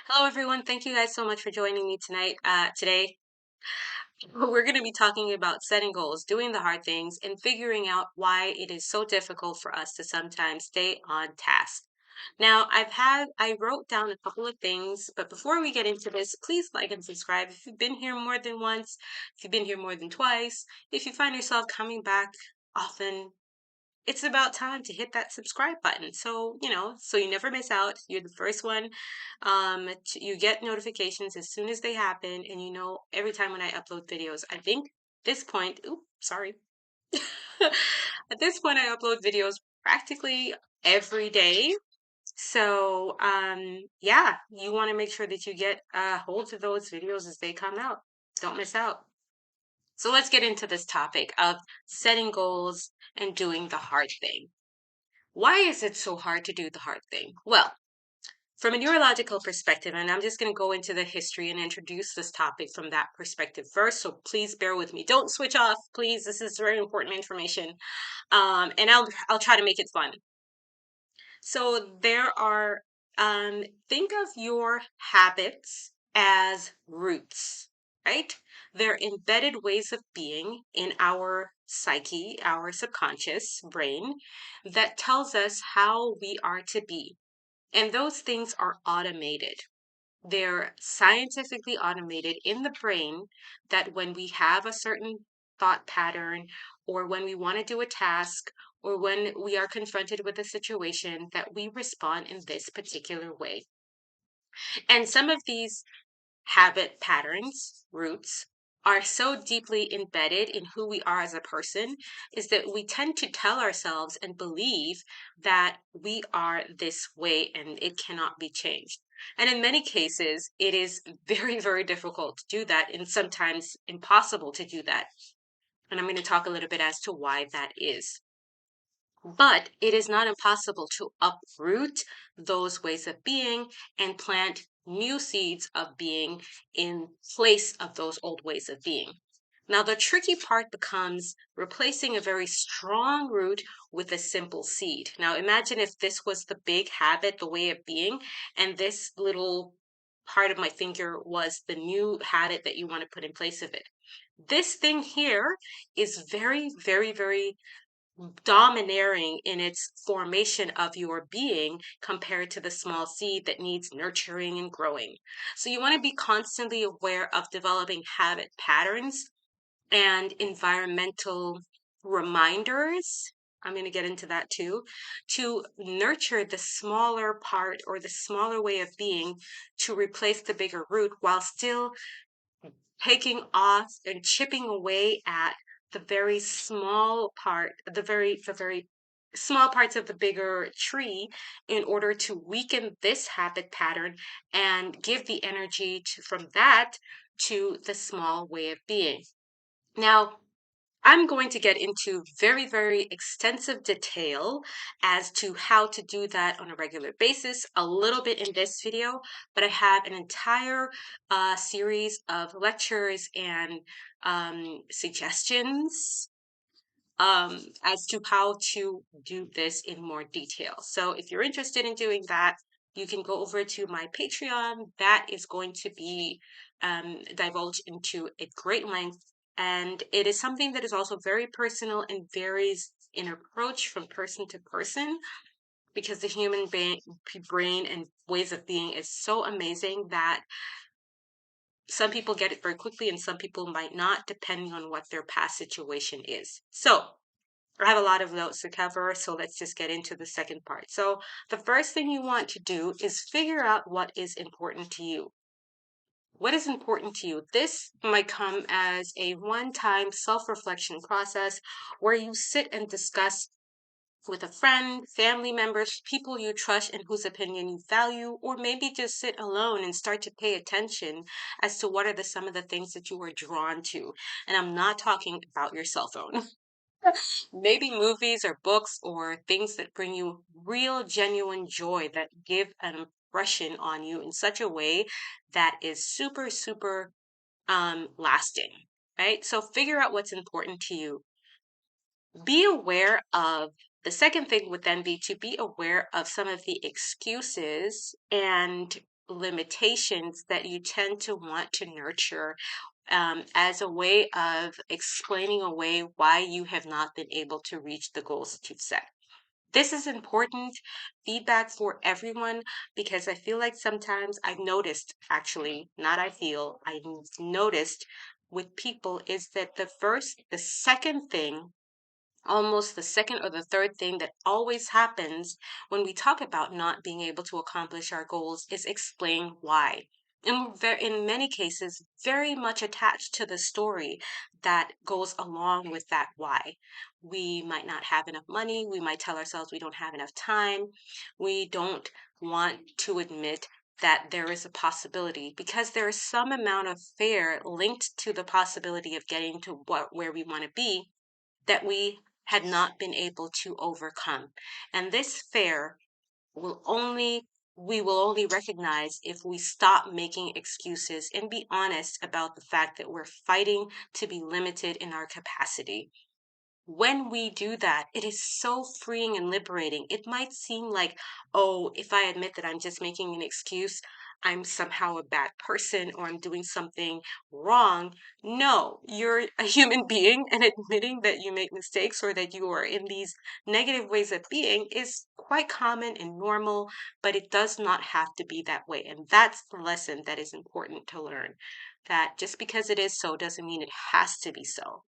Hello, everyone. Thank you guys so much for joining me tonight. Today, we're going to be talking about setting goals, doing the hard things, and figuring out why it is so difficult for us to sometimes stay on task. Now, I wrote down a couple of things, but before we get into this, please like and subscribe if you've been here more than once, if you've been here more than twice, if you find yourself coming back often, it's about time to hit that subscribe button. So you never miss out. You're the first one. You get notifications as soon as they happen, and every time when I upload videos. I think this point, oops, sorry. At this point, I upload videos practically every day. So, yeah, you want to make sure that you get hold of those videos as they come out. Don't miss out. So let's get into this topic of setting goals and doing the hard thing. Why is it so hard to do the hard thing? Well, from a neurological perspective, and I'm just going to go into the history and introduce this topic from that perspective first. So please bear with me. Don't switch off, please. This is very important information, and I'll try to make it fun. So there are think of your habits as roots, right? They're embedded ways of being in our psyche, our subconscious brain, that tells us how we are to be. And those things are automated. They're scientifically automated in the brain that when we have a certain thought pattern, or when we want to do a task, or when we are confronted with a situation, that we respond in this particular way. And some of these habit patterns, roots, are so deeply embedded in who we are as a person is that we tend to tell ourselves and believe that we are this way and it cannot be changed. And in many cases, it is very, very difficult to do that and sometimes impossible to do that. And I'm going to talk a little bit as to why that is. But it is not impossible to uproot those ways of being and plant new seeds of being in place of those old ways of being. Now, the tricky part becomes replacing a very strong root with a simple seed. Now, imagine if this was the big habit, the way of being, and this little part of my finger was the new habit that you want to put in place of it. This thing here is very, very, very domineering in its formation of your being compared to the small seed that needs nurturing and growing. So you want to be constantly aware of developing habit patterns and environmental reminders. I'm going to get into that too, to nurture the smaller part or the smaller way of being to replace the bigger root while still taking off and chipping away at the very small part, the very small parts of the bigger tree in order to weaken this habit pattern and give the energy from that to the small way of being. Now, I'm going to get into very, very extensive detail as to how to do that on a regular basis, a little bit in this video, but I have an entire series of lectures and suggestions as to how to do this in more detail. So if you're interested in doing that, you can go over to my Patreon. That is going to be divulged into a great length. And it is something that is also very personal and varies in approach from person to person because the human brain and ways of being is so amazing that some people get it very quickly and some people might not, depending on what their past situation is. So, I have a lot of notes to cover, so let's just get into the second part. So, the first thing you want to do is figure out what is important to you. What is important to you? This might come as a one-time self-reflection process where you sit and discuss with a friend, family members, people you trust and whose opinion you value, or maybe just sit alone and start to pay attention as to what are some of the things that you are drawn to. And I'm not talking about your cell phone. Maybe movies or books or things that bring you real, genuine joy that give an impression on you in such a way that is super, super lasting, right? So figure out what's important to you. Be aware of the second thing would then be to be aware of some of the excuses and limitations that you tend to want to nurture as a way of explaining away why you have not been able to reach the goals that you've set. This is important feedback for everyone because I feel like sometimes I've noticed, actually, not I feel, I've noticed with people is that the second thing, almost the second or the third thing that always happens when we talk about not being able to accomplish our goals is explain why. And in many cases, very much attached to the story that goes along with that why. We might not have enough money. We might tell ourselves we don't have enough time. We don't want to admit that there is a possibility because there is some amount of fear linked to the possibility of getting to where we want to be that we had not been able to overcome. And this fear will only we will only recognize if we stop making excuses and be honest about the fact that we're fighting to be limited in our capacity. When we do that, it is so freeing and liberating. It might seem like, oh, if I admit that I'm just making an excuse, I'm somehow a bad person or I'm doing something wrong. No, you're a human being, and admitting that you make mistakes or that you are in these negative ways of being is quite common and normal, but it does not have to be that way. And that's the lesson that is important to learn, that just because it is so doesn't mean it has to be so.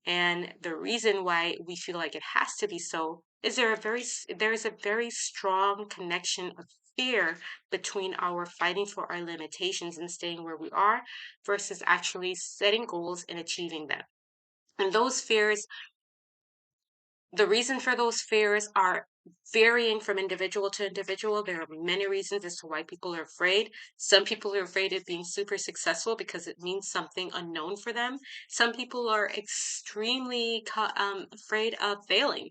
And the reason why we feel like it has to be so is there is a very strong connection of fear between our fighting for our limitations and staying where we are versus actually setting goals and achieving them. And those fears, the reason for those fears are varying from individual to individual. There are many reasons as to why people are afraid. Some people are afraid of being super successful because it means something unknown for them. Some people are extremely afraid of failing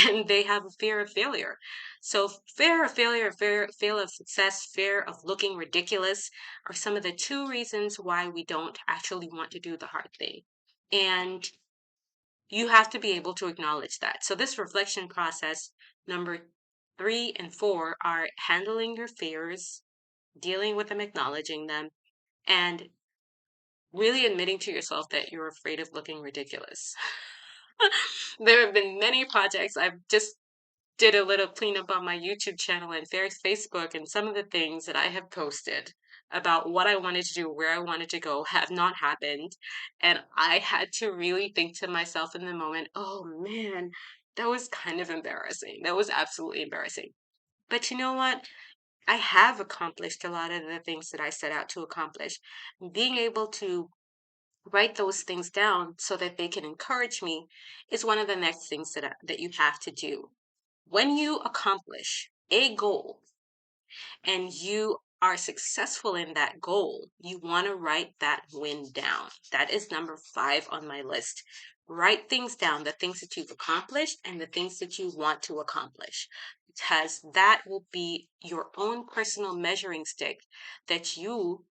and they have a fear of failure. So fear of failure, fear of success, fear of looking ridiculous are some of the two reasons why we don't actually want to do the hard thing. And you have to be able to acknowledge that. So this reflection process, number 3 and 4, are handling your fears, dealing with them, acknowledging them, and really admitting to yourself that you're afraid of looking ridiculous. There have been many projects. I've just did a little cleanup on my YouTube channel and Facebook, and some of the things that I have posted about what I wanted to do, where I wanted to go, have not happened. And I had to really think to myself in the moment, oh man, that was kind of embarrassing. That was absolutely embarrassing. But you know what? I have accomplished a lot of the things that I set out to accomplish. Being able to write those things down so that they can encourage me is one of the next things that you have to do. When you accomplish a goal and you are successful in that goal, you want to write that win down. That is number 5 on my list. Write things down, the things that you've accomplished and the things that you want to accomplish, because that will be your own personal measuring stick that you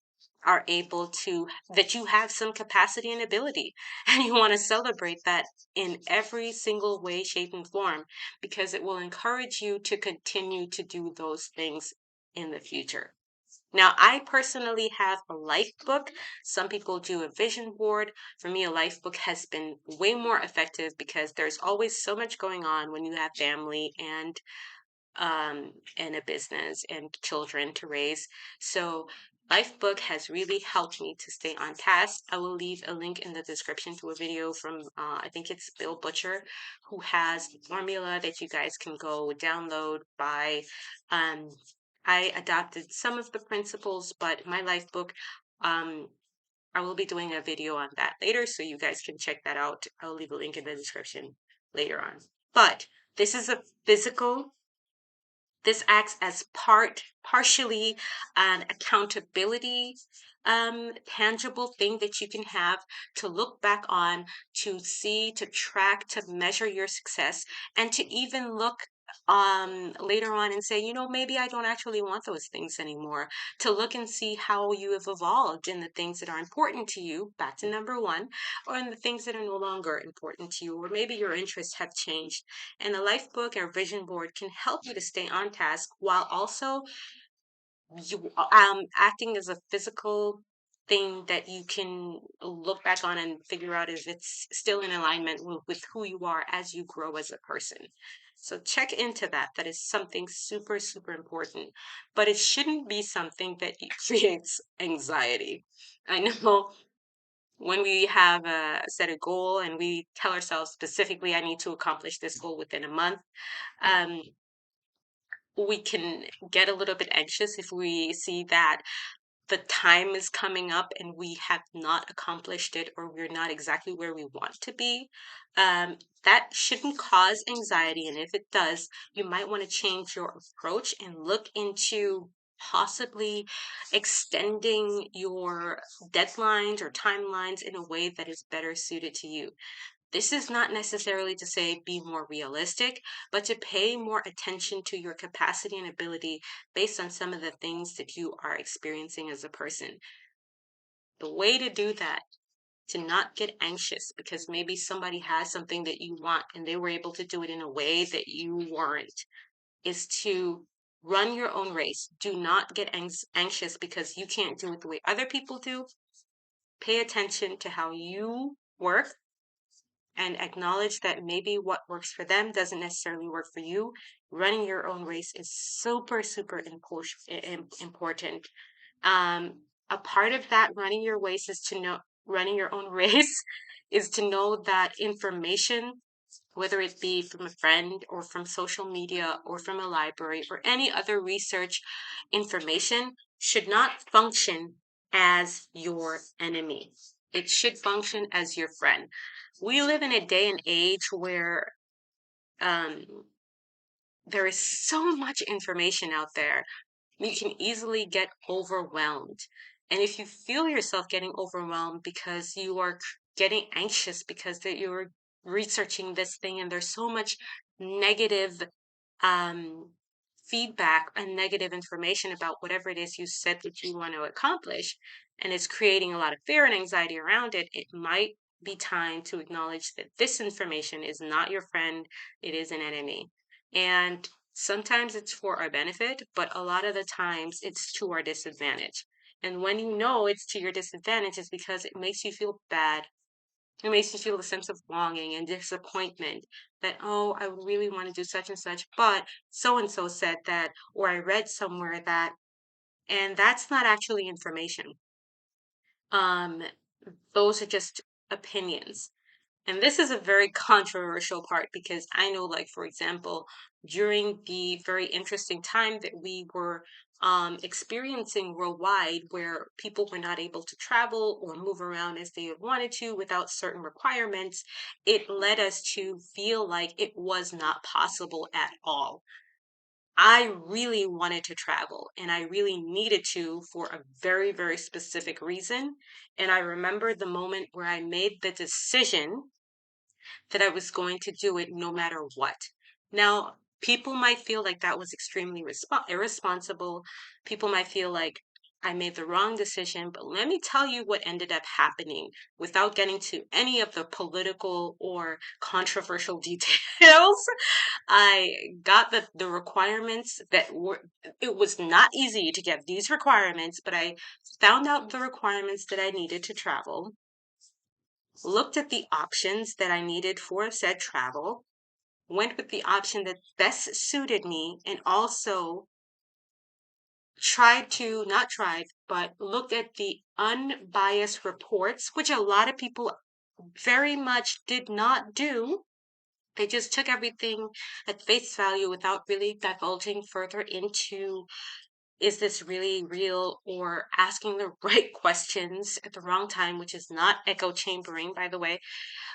are able to, that you have some capacity and ability. And you want to celebrate that in every single way, shape, and form, because it will encourage you to continue to do those things in the future. Now, I personally have a life book. Some people do a vision board. For me, a life book has been way more effective because there's always so much going on when you have family and a business and children to raise. So Lifebook has really helped me to stay on task. I will leave a link in the description to a video from, I think it's Bill Butcher, who has a formula that you guys can go download, buy. Um, I adopted some of the principles, but my Lifebook, um, I will be doing a video on that later, so you guys can check that out. I'll leave a link in the description later on. But this is a physical, this acts as partially an accountability, tangible thing that you can have to look back on, to see, to track, to measure your success, and to even look later on and say, you know, maybe I don't actually want those things anymore. To look and see how you have evolved in the things that are important to you, back to number 1, or in the things that are no longer important to you, or maybe your interests have changed. And a life book or vision board can help you to stay on task while also you acting as a physical thing that you can look back on and figure out if it's still in alignment with who you are as you grow as a person. So check into that. That is something super, super important. But it shouldn't be something that creates anxiety. I know when we have set a goal and we tell ourselves specifically, I need to accomplish this goal within a month. Um, we can get a little bit anxious if we see that the time is coming up and we have not accomplished it or we're not exactly where we want to be. That shouldn't cause anxiety. And if it does, you might want to change your approach and look into possibly extending your deadlines or timelines in a way that is better suited to you. This is not necessarily to say be more realistic, but to pay more attention to your capacity and ability based on some of the things that you are experiencing as a person. The way to do that, to not get anxious because maybe somebody has something that you want and they were able to do it in a way that you weren't, is to run your own race. Do not get anxious because you can't do it the way other people do. Pay attention to how you work and acknowledge that maybe what works for them doesn't necessarily work for you. Running your own race is super, super important. A part of that running your race is to know running your own race is to know that information, whether it be from a friend or from social media or from a library or any other research information, should not function as your enemy. It should function as your friend. We live in a day and age where um, there is so much information out there. You can easily get overwhelmed. And if you feel yourself getting overwhelmed because you are getting anxious because that you're researching this thing and there's so much negative um, feedback and negative information about whatever it is you said that you want to accomplish, and it's creating a lot of fear and anxiety around it, it might be time to acknowledge that this information is not your friend, it is an enemy. And sometimes it's for our benefit, but a lot of the times it's to our disadvantage. And when you know it's to your disadvantage, it's because it makes you feel bad. It makes you feel a sense of longing and disappointment that, oh, I would really want to do such and such, but so and so said that, or I read somewhere that, and that's not actually information. Um, those are just opinions. And this is a very controversial part because I know, like, for example, during the very interesting time that we were experiencing worldwide, where people were not able to travel or move around as they had wanted to without certain requirements, it led us to feel like it was not possible at all. I really wanted to travel and I really needed to for a very, very specific reason. And I remember the moment where I made the decision that I was going to do it no matter what. Now, people might feel like that was extremely irresponsible. People might feel like I made the wrong decision, but let me tell you what ended up happening without getting to any of the political or controversial details. I got the requirements that were, it was not easy to get these requirements, but I found out the requirements that I needed to travel, looked at the options that I needed for said travel, went with the option that best suited me, and also not tried, but looked at the unbiased reports, which a lot of people very much did not do. They just took everything at face value without really divulging further into, is this really real, or asking the right questions at the wrong time, which is not echo chambering, by the way,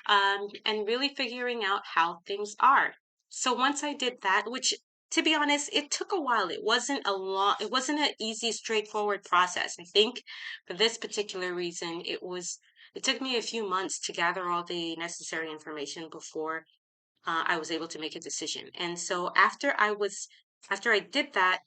and really figuring out how things are. So once I did that, which, to be honest, it took a while. It wasn't an easy, straightforward process. I think for this particular reason, it took me a few months to gather all the necessary information before I was able to make a decision. And so after I did that,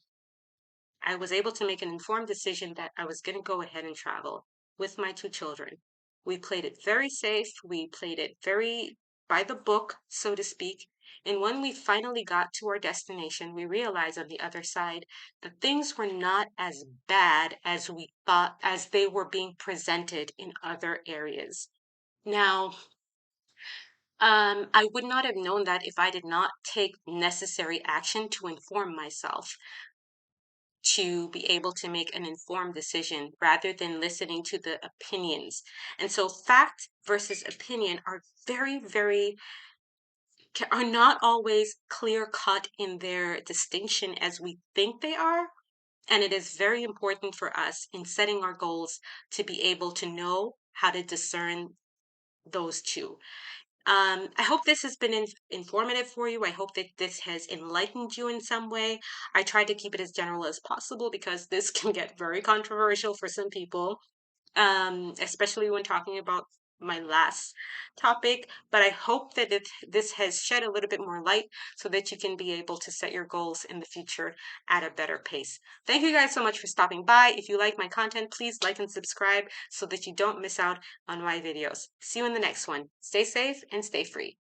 I was able to make an informed decision that I was going to go ahead and travel with my two children. We played it very safe. We played it very by the book, so to speak. And when we finally got to our destination, we realized on the other side that things were not as bad as we thought, as they were being presented in other areas. Now, I would not have known that if I did not take necessary action to inform myself, to be able to make an informed decision rather than listening to the opinions. And so fact versus opinion are are not always clear cut in their distinction as we think they are. And it is very important for us in setting our goals to be able to know how to discern those two. I hope this has been informative for you. I hope that this has enlightened you in some way. I try to keep it as general as possible because this can get very controversial for some people, especially when talking about my last topic. But I hope that this has shed a little bit more light so that you can be able to set your goals in the future at a better pace. Thank you guys so much for stopping by. If you like my content, please like and subscribe so that you don't miss out on my videos. See you in the next one. Stay safe and stay free.